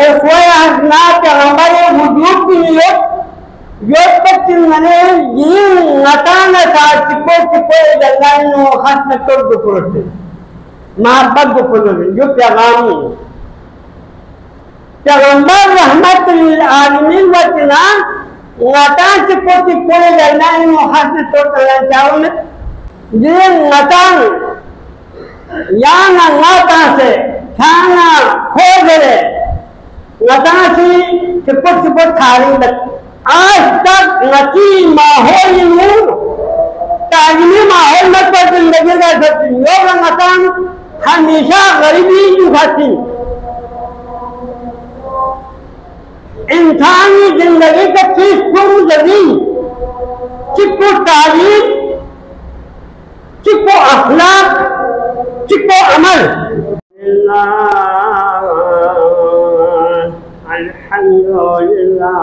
Sesuai na Peygamber vücut biliyor. Yoktur mane yin natana sa tipo jalan khas nator gupurut. Mahabbat gupurut. Jo Peygamber. Peygamber rahmatul alamin wa tina ngatan tipo jalan khas nator jalan jauh. Yin ngatan yang ngatan se sana khogere ngatan si tipo thari dak आज तक नची माहौल में तालीमी माहौल में तो जिंदगी का योग मकान हमेशा गरीबी जुखाती इंसानी जिंदगी का चीज पूरी जमीन चिपको तालीम चिपको अखलाक चिपको अमल अल्हम्दुलिल्लाह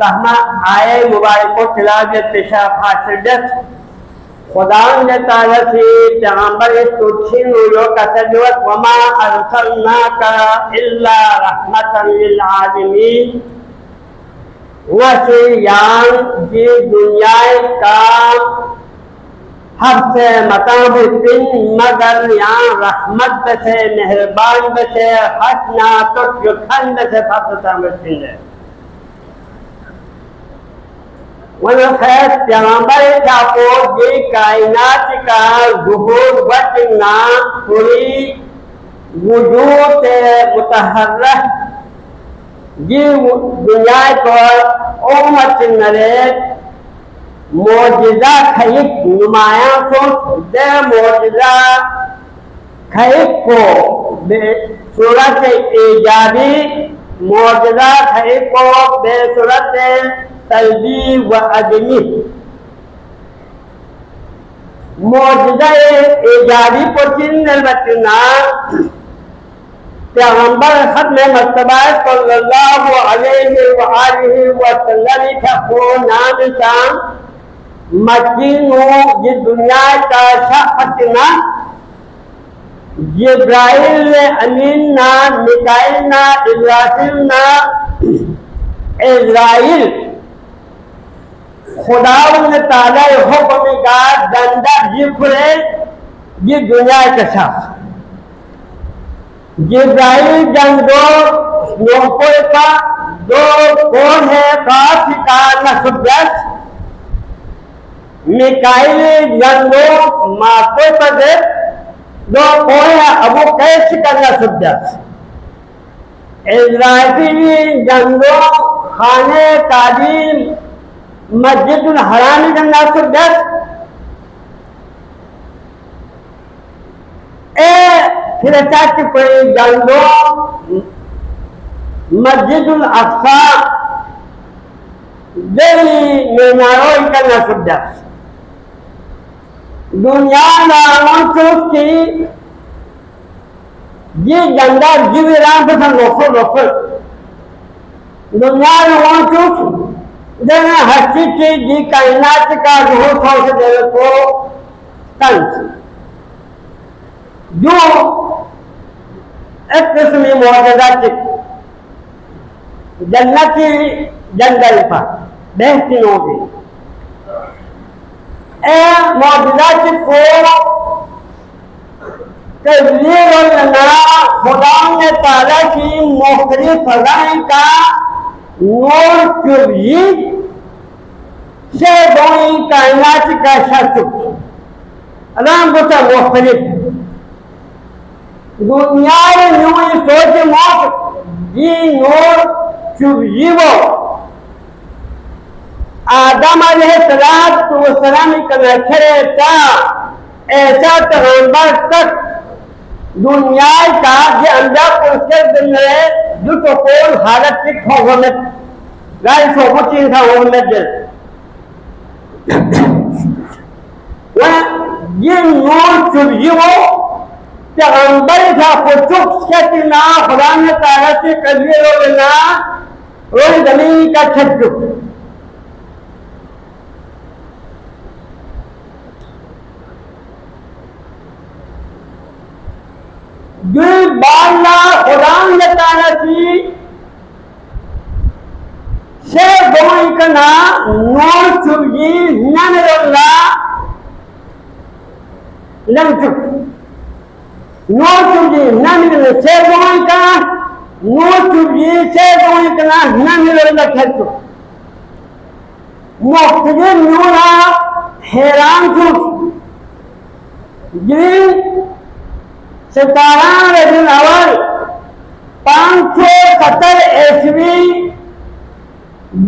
तहमा आए मुबारक को तिलावत पेशा फासिदत खुदावंद ताला से पैगंबर तुझिन लो कसदवत वमा अरसलनाका इल्ला रहमतन लिल आलमीन वसे यान जी दुनिया का हर से मताबुद्दीन मगर यहाँ रहमत से मेहरबान से हसना तो खंड से फसता मशीन है वह खैर पैगंबर को ये कायनात का ज़ुहूर वतना पूरी वजूद मुतहर्रक ये दुनिया को उम्मत नरे मौजज़ा खैक नुमाया को दे मौजज़ा खैक को बेसूरत ईजाबी मौजज़ा खैक को बेसूरत तल्बी व अदमी मौजज़ा ईजाबी को चिन्ह पैगंबर खत्म मर्तबा सल्लल्लाहु अलैहि व आलिहि व सल्लम का को नाम सा मकीनो ये दुनिया का शख्सना जिब्राइल अमीन ना मिकाइल ना इब्राहिम ना इज़राइल खुदावंद ताला हुक्म का दंदा जिब्राइल ये दुनिया का शख्स जिब्राइल जंग दो का दो कौन है काफी का नसुब्यस मिकाइल जंग दो माको पद दो कौन है अबू कैस का नसुब्यस इज़राइली जंग दो खाने तालीम मस्जिदुल हराम का नसुब्यस फिर चाची कोई जंगो मस्जिदुल अक्सा देवी मीनारों का नसुब्यस दुनिया नामों की ये जंगा जीविराम पर लोफर दुनिया नामों चुप देना हस्ती की जी कायनात का रूह से देवे को तंज जो एक किस्म मौजूदा जन्नती जंगल पर बेहतरीन होगी मौजूदा को तस्वीर खुदा ने ताला की मुख्तलिफ फज़ाइल का नूर चुभी से दोई कायनात का शख्स राम बुता मुख्तलिफ दुनिया न्यू सोच मौत जी नूर चुभीवो आदम अलैहिस्सलाम का नखरे था ऐसा पैगंबर तक दुनिया का ये अंदर उसके दिन में जो तो कोई हालत ठीक हो गए गाय सो कुछ ही था वो में दिल वह ये नूर चुभीवो पैगंबर था को चुप से ना खुदा ने ताला से कभी रोना रोज जमीन का छत चुप जो बाला खुदा ने ताला से गोई का ना नूर चुभी नन रोला लम चुप नूर चुभी नन से गोई का नूर चुभी से गोई का ना नन रोला खेल चुप मुख्तलिफ नूरा हैरान चुप जी सितारा रजल अवल 570 ईस्वी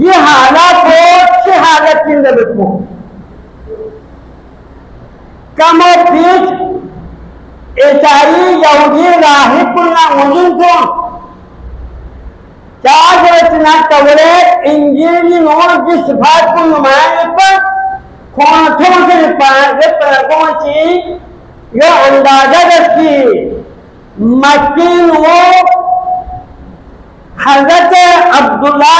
ये हालत हो छह हालत की जरूरत हो कम फीस ईसाई यहूदी राहिबुल्ला मुस्लिम को चार रचना तवरे इंजील और जिस बात को नुमाया पर खोथों से पहुंची यह अंदाजा रखी मकीन वो हजरत अब्दुल्ला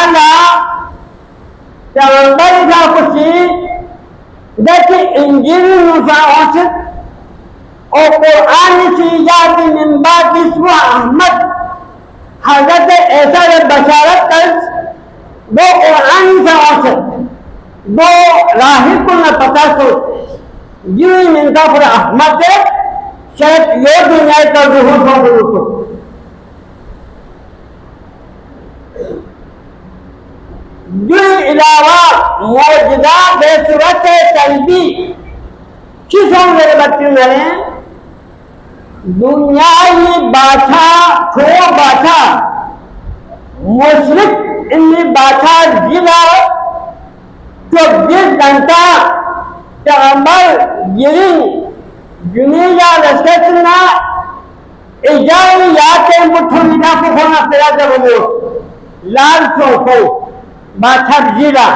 पैगंबर का कुछ देखिए इंजील नुसावत और कुरान की जाती मिंबा किस्वा अहमद हजरत ऐसा बशारत कर दो कुरान से औसत दो राही को न पता सो जी मिनका पर अहमद शायद ये दुनिया का रूह को जो अलावा मौजूदा बेसूरत तलबी किसों मेरे बच्चे मैंने दुनिया में बाछा छो बाछा मुशरिक इनमें बाछा जिला 24 घंटा पैगंबर गिरिन दुनिया रसना इजाज़त याते मुठो मिला को होना तेरा जब वो लाल चौको बाछा जिला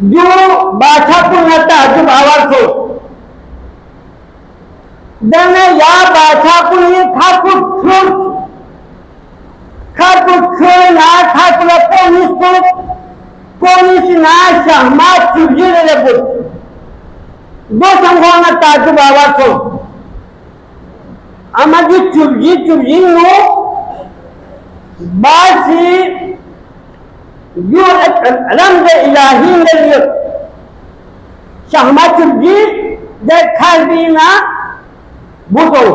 जो बाछा को नता जब आवाज हो दने या बाछा को ये खाकुट ना खाकुट पोलिस ना शहमा चुजी ले बुत दो संभावना ताजुब आवाज हो हमारी चुजी नो बासी जो रंग इलाही में शहमा चुजी देखा भी ना बुतो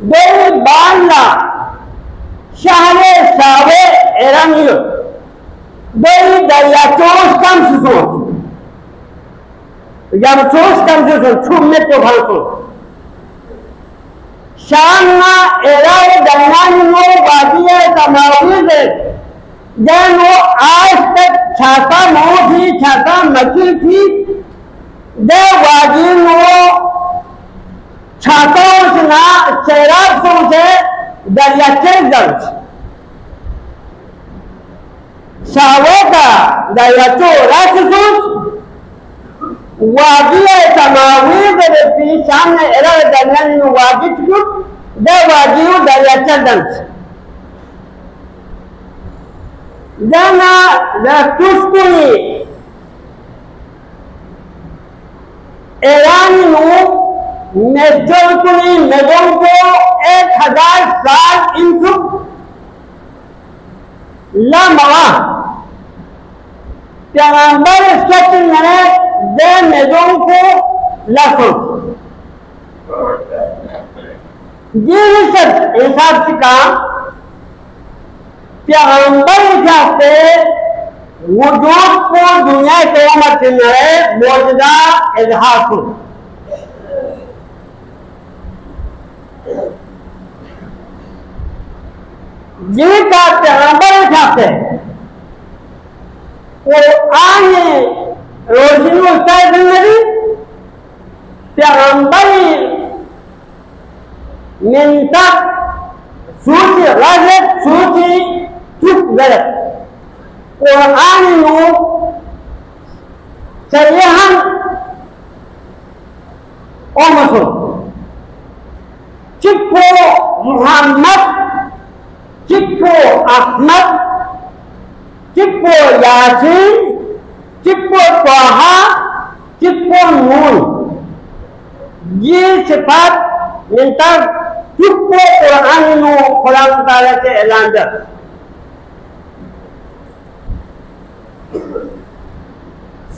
दे बाला शहरे सावे एरंगियो दे दरिया चोस कम सुसो जब चोस कम सुसो छुप में तो भासो शाना एराय दरमियान में वादिया समावी दे जब वो आज तक छाता मो थी छाता मची थी दे वादी वो छाताओं से ना शराब से दरियाचे दर्ज सावे का दरियाचो राक्षसों वादिया समावी दे सामने एराय दरमियान में वादी चुप दे वादियों दरियाचे दर्ज जाना रखुस्कुनी ईरानी मेजोकुनी मेजों को 1000 साल इंसु लमवा पैगंबर सच में दे मेजों को लखो ये सब हिसाब से काम पैगंबर जाते वजूद को दुनिया क़यामत में मौजूदा इजहार को जिनका पैगंबर जाते कुरान रोशनी होता है जिंदगी पैगंबर मिनता सूची गलत सूची चुप गलत कुरान नो सरिहन और मसो चिप्पो मुहम्मद चिप्पो अहमद चिप्पो यासीन चिप्पो तोहा चिप्पो नून ये सिफात मिलता चिप्पो कुरान नो कुरान ताला से ऐलान कर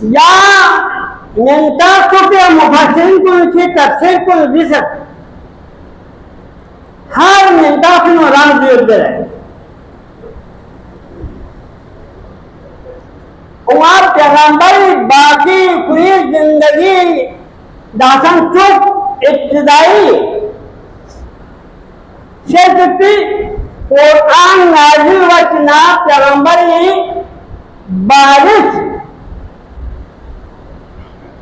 या मिलता को पे मुफस्सिरीन को इसे तफसीर को रिसर्च हर मिलता को राम दियो दे और पैगंबर बाकी पूरी जिंदगी दासन चुप इब्तिदाई शेखती कुरान नाज़िल वचना पैगंबर बारिश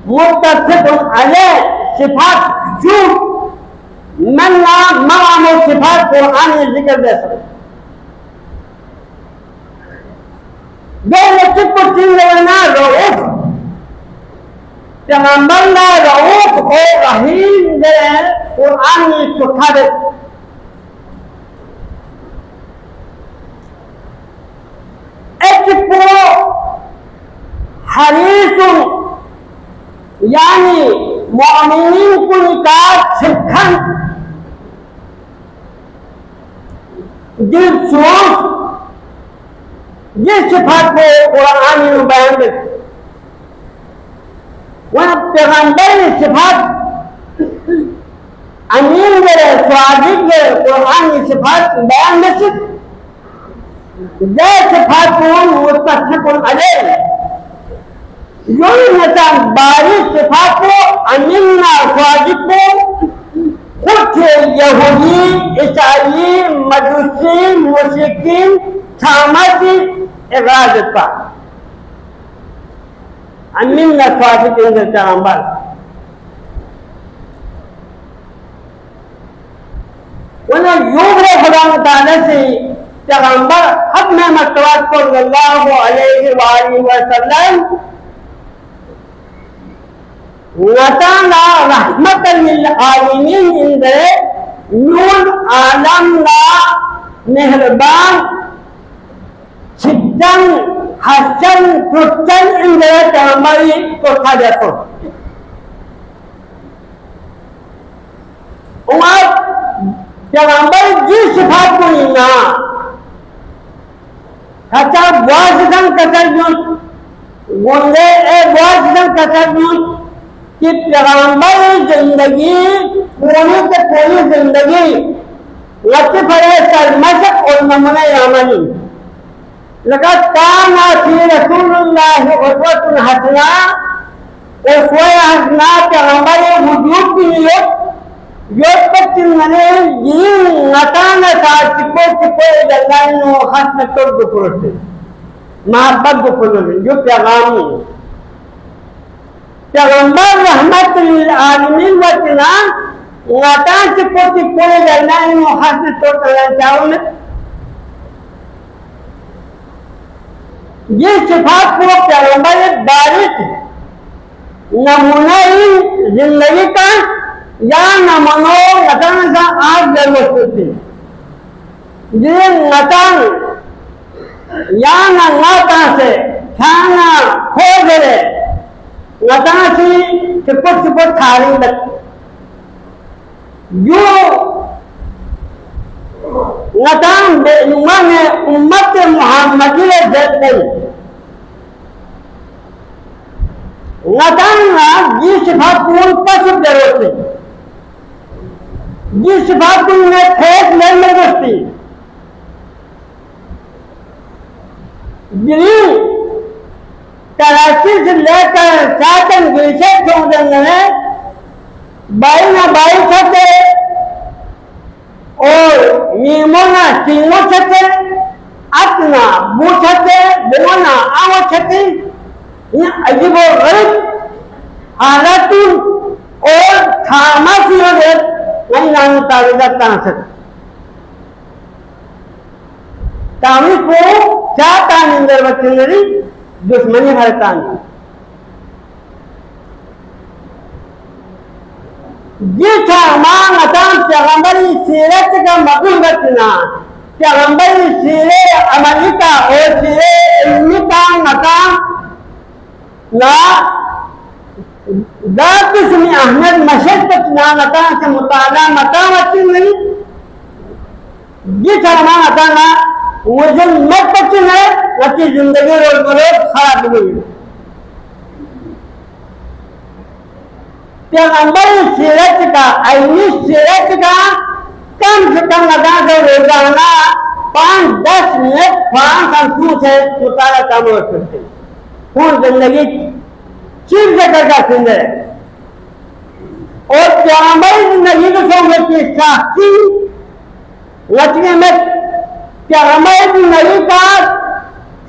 मुत्तफ़िक़ुन अलैह सिफात चुप मन्ना मवाम सिफात कुरान में जिक्र दे सकते दो लक्ष्य को चीन लेना रऊफ पैगंबर ना रऊफ और रहीम दे कुरान में चुखा दे को हरीसुन यानी मोमिनीन को निकात सिखन दिल सोच जिस सिफात को कुरान में बयान करते वह पैगंबर सिफात अमीन मेरे स्वादिक कुरान की सिफात बयान में सिर्फ जय सिफात को मुस्तक़िल अलैह यो नता बारिश सिफात को अमीना स्वादिक को कुछ यहूदी ईसाई मजूसी मुशरिकीन सामाजी इबादत का अमीना स्वादिक इंद्र पैगंबर उन्हें योग खुदा मुताला से पैगंबर हक में मस्तवात सल्लल्लाहु अलैहि वसल्लम नताना रहमतल लिल आलमीन इंदे नून आलम ना मेहरबान सिद्धन हसन पुतन इंदे पैगंबरी तो था देखो उमर पैगंबर जी सिफात को ना अच्छा वाजिदन कतर गुंडे ए वाजिदन कतर कि पैगंबर जिंदगी पूरी से पूरी जिंदगी लतीफ सरमशक और नमूने यामनी लगा काना फी रसूलुल्लाह उस्वतुन हसना उसवा हसना पैगंबर वजूद की नियत योगपत्तिंगने ಈ ನತಾನ ಸಾಚಿಕೋ ಚಿಕೋ ಇದನ್ನು ಹಸ್ನ ತೊಡ್ದು ಕೊಡುತ್ತೆ मोहब्बत को जो पैगामी पैगंबर रहमत लिल आलमीन वतना नता चिको चिको ಇದನ್ನು ಹಸ್ನ ತೊಡ್ತಾನೆ चावल ये सिफात को पैगंबर बारिश नमूना जिंदगी का या नमनो नतन सा आज जरूरत होती ये नतन या नता से खाना खो गए नता से चिपट चिपट खारी तक जो नतन बेनुमान उम्मत मुहम्मदी जैसे नतन जी सिफात पूर्ण पशु जरूरत है जिस बात में ठेस नहीं बचती दिल्ली कराची से लेकर सातन गिरसे चौदह बाई ना बाई छते और नीमोना तीनों छते अपना बू छते बोना आव छते ये अजीबो गरीब हालात और खामोशी हो गए नहीं नाम तारीख तांसक तारीख को चाहता निंदर बच्चंदरी दुश्मनी भरता ये था मां अताम पैगंबरी सीरत का मकूल बचना पैगंबरी सीरे अमली का और सीरे इल्मी का मकाम ना दातिस्मी अहमद मशक्कत नामता से मुताला मकामती नहीं जिस अरमान अताना वजन मत बच्चे है वच्चे जिंदगी रोज बरोज खराब हुई पैगंबर सीरत का अइनी सीरत का कम से कम अदा कर रोजाना 5-10 मिनट 5 अंशों से मुताला काम हो सकते पूरी जिंदगी चीज जगह का सिंह और पैगंबर जिंदगी को सोचने की साक्षी रचने में पैगंबर जिंदगी का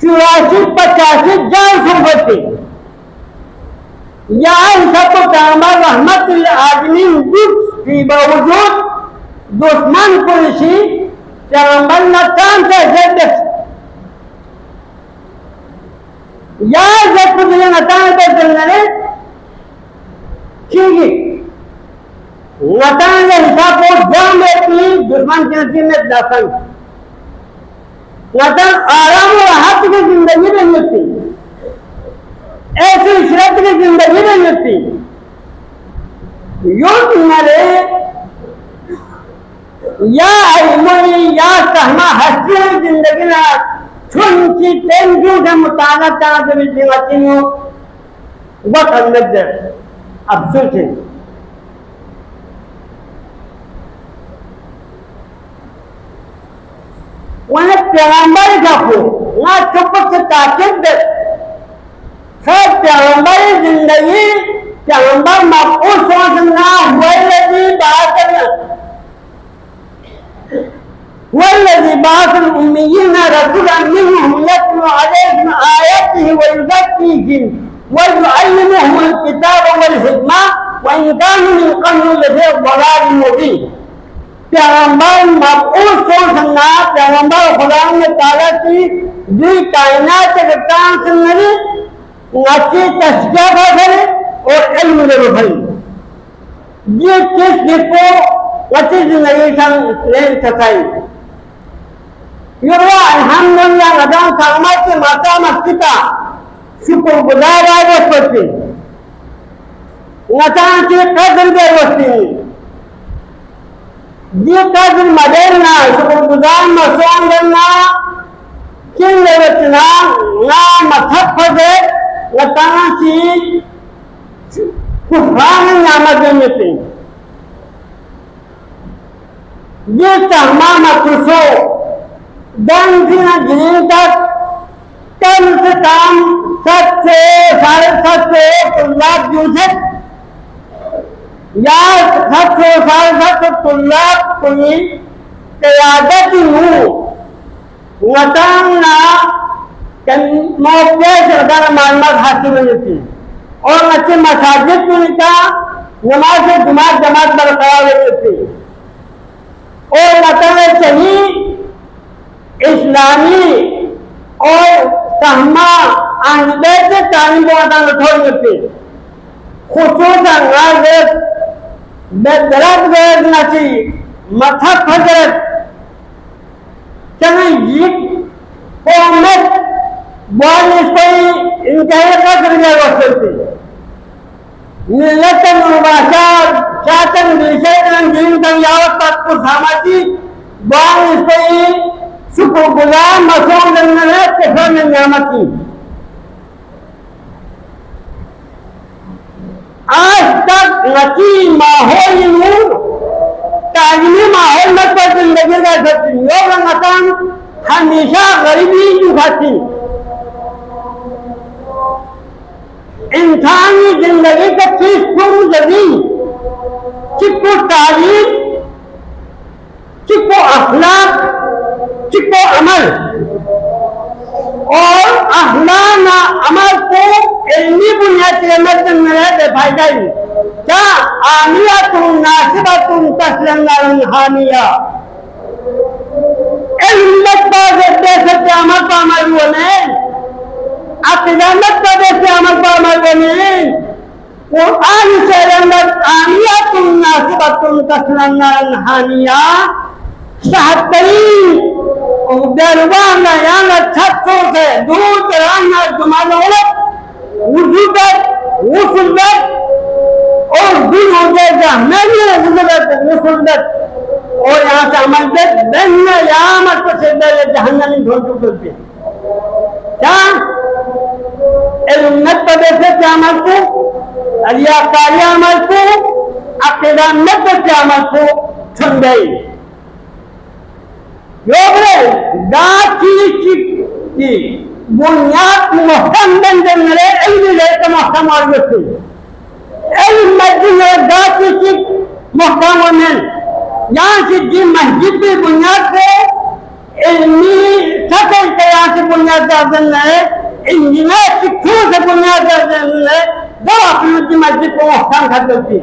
84-85 जान संपत्ति यहाँ सबको पैगंबर रहमत आदमी की बावजूद दुश्मन पुलिसी पैगंबर न काम से या जब कुछ नतान पे चलने ठीक नतान के हिसाब को जाम में दुश्मन की में दफन वतन आराम और राहत की जिंदगी नहीं मिलती, ऐसी इशरत की जिंदगी नहीं मिलती। युद्ध मरे या इल्मी या सहमा हस्ती जिंदगी ना छुनकी तेंजू के मुताबिक ताकि बिजली हो वक्त अंदर अब सोचें वह पैगंबर का को ना चुप से ताकीद सब पैगंबर जिंदगी पैगंबर मक़बूल सोचना वल्लज़ी बाअसल उम्मिय्यीना रसूलन मिनहुम यत्लू अलैहिम आयातिही व युज़क्कीहिम व युअल्लिमुहुमुल किताब वल हिकमा व इन कानू मिन क़ब्लु लफ़ी ज़लालिम मुबीन। पैगंबर मक़बूल सोचना पैगंबर खुदा ने ताला की दी कायनात के काम सुनने नाची तस्कीर करे और इल्म दे भाई ये चीज जिसको नाची जिंदगी संग ले सकाई युवा अल्हम्दुलिल्लाह रज़ा सामा के माता मस्तिका शुक्रगुजार आगे पड़ती नाचा के कदर दे वस्ती ये कदर मदेना शुक्रगुजार मसवान करना किन लेवतना ना मथक फजे वताना ची कुफान नामक देते ये तहमा मतुसो दन फिना गिरीन तक कम से कम 7 से 7.5 लाख यूजर या 7 से 7.5 लाख कोई क़यादत हूँ वताना मौके से ज़्यादा मालूमात हासिल होती और अच्छे मसाजिद में का नमाज जमात बरकरार होती और बताने सही इस्लामी और सहमा आंदे से तालीम वादान थोड़ी होती खुसूसन नाज़ बेदरद बेद नची मथा फजरत चने ये कोमत बॉल इसको इनका का करने वास्ते मिलत मुबाशर शासन विषय दिन का यावत तक को सामाजिक बॉल इसको शुक्रगुजार मसूम करने किसान नियामत की आज तक नची माहौल में तालीमी माहौल में तो जिंदगी का सकती लोग मकान हमेशा गरीबी दिखाती इंसानी जिंदगी का चीज पूर्ण जमी चिक्को तालीम चिक्को अखलाक चिक्को अमल और अहलाना अमल को इल्मी बुनियाद के मद्दे नजर फायदा ही क्या आमिया तुम नासिबा तुम तस्लंगारन हामिया इल्मत बाज़ से अमल पर अमल होने अक़ीदत से अमल पर अमल होने कुरान से अंदर आमिया तुम नासिबा तुम तस्लंगारन हामिया सहतरी दरवाना याना छत्तों से दूर राना जुमानोलत वजूदत वसुलत और दिन हो जाएगा मैंने वजूदत वसुलत और यहाँ से अमल से बन्ना यामत को से दे जहन्नमी ढोल चुके क्या इल्मत पदे से क्या अमल को रियाकारी अमल को अक़ीदा मत के अमल को छुन गई की बुनियाद महकम बन जाने इल्म लेकर महकम और व्यक्ति इल्म मस्जिद दाती की महकम होने यहाँ से जी मस्जिद की बुनियाद से इल्मी सकल के यहाँ से बुनियाद दर्जन है इंजीनियर शिक्षकों से बुनियाद दर्जन है दो अपनी की मस्जिद को महकम कर देती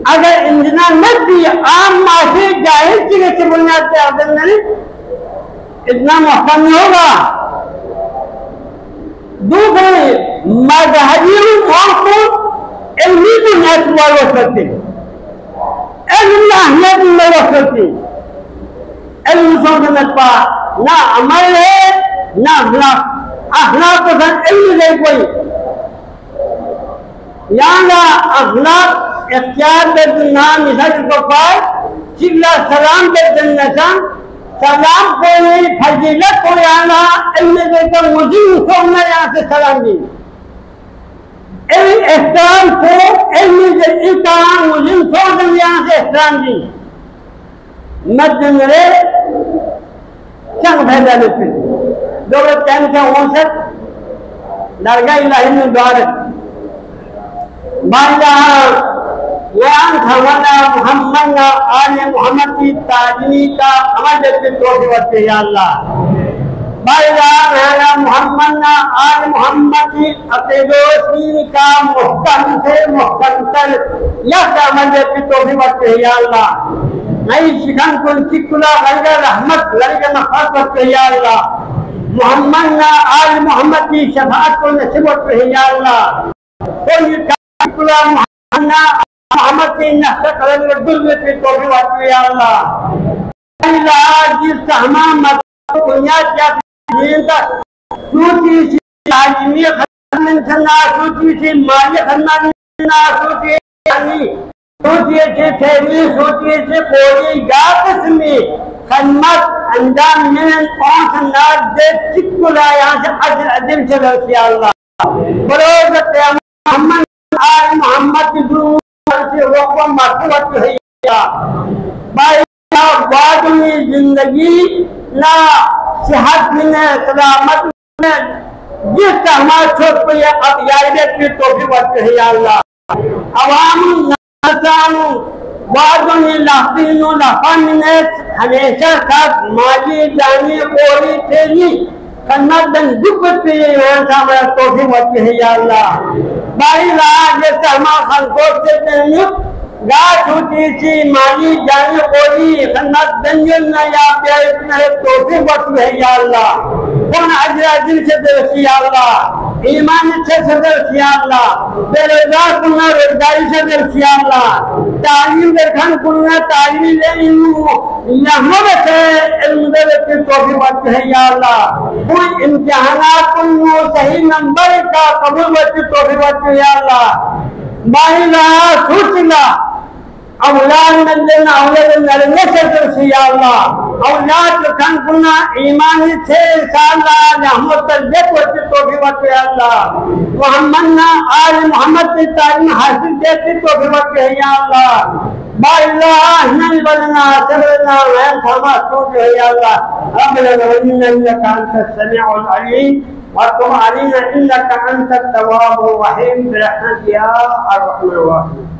अगर इंजीनियर मत भी आम माफी जाहिर चीज़ की बुनियाद पे आदम नहीं इतना महकम नहीं होगा। दूसरे मजहबी को इल्मी बुनियाद पर हो सकती इल्मी अहमियत में हो सकती इल्म सोचत पा ना अमल है ना अखलाक अखलाक तो सन इल्म दे कोई याना अखलाक इख्तियार दे नाम मिसाल को पाए चिल्ला सलाम दे जन्नता सलाम को फजीलत को याना इल्म दे तो मुझे सोना यहाँ से सलाम दी एहतराम को इल्म दे इकाम मुझे सोना यहाँ से एहतराम दी मद्दनरे चंग भैदा लेते दौलत कैन का औसत दरगाह इलाही में द्वार बाइला यान खवाना मोहम्मद ना आले मोहम्मद की ताजमी का अमल देते तोड़े वरते या अल्लाह बाइला याना मोहम्मद ना आले मोहम्मद की अक़ीदों का मुहकम से मुहकमतर या अमल देते तोड़े वरते या अल्लाह नई शिखन कुल चिकुला लड़का रहमत लड़का नफात करते या अल्लाह मोहम्मद ना आल मोहम्मद की शफाअत को नसीब करते या अल्लाह कोई चिकुला मोहम्मद ना मोहम्मद की नफ़रत करने दुल में से तोड़े वाले या अल्लाह अल्लाह जिस तमाम बुनियाद क्या जिनका सूची सी तालीमी खन्ना सना सूची सी माली खन्ना ना सूची यानी सोचिए से फैमिली सोचिए से कोई गात में खन्मत अंजाम में कौन सा नाद दे चिकुला यहाँ से अजर अजम से रसिया अल्लाह बरोज़ क़यामत मोहम्मद आल मोहम्मद की दुआ से वो मरतबत है या भाई ना वादुनी जिंदगी ना सेहत में सलामत में जिस हमारे छोट पे अब यारियत की तौफीक बरकत है या अल्लाह अवाम हमेशा साथ माली जानी बोली तेरी कन्नदन दुख पे हमारा तोहफे होते हैं या अल्लाह बाई राज हमारा खलकोट से तेरी गाछ होती सी माली जानी बोली कन्नदन ना या प्यारे तुम्हारे तोहफे होते हैं या अल्लाह कौन अजरा दिल से दे या अल्लाह ईमान से सदर या अल्लाह बेरोजगार कुन्ना रोजगारी से दे या अल्लाह तालीम देखन कुन्ना तालीम ले यहाँ से इल्म दे के तौफीक बरकत है या अल्लाह कोई इम्तिहानात कुन्नो सही नंबर का कबूल बरकत तौफीक बरकत या अल्लाह बाहिला सोचला औलाद में देना औलाद नरने से या अल्लाह औलाद खान कुन्ना ईमान से साला रहमत तर्बियत करते तौफीक बरकत या अल्लाह मोहम्मद ना आल मोहम्मद की तालीम हासिल देते तौफीक बरकत या अल्लाह बाइला नहीं बनना सबना मैं थमा तो या अल्लाह रब्बना इन्नका अंतस समीउल अलीम व तुम अलीना इन्नका अंतत तव्वाबुर रहीम बिरहमतिका या अर्हमर राहिमीन।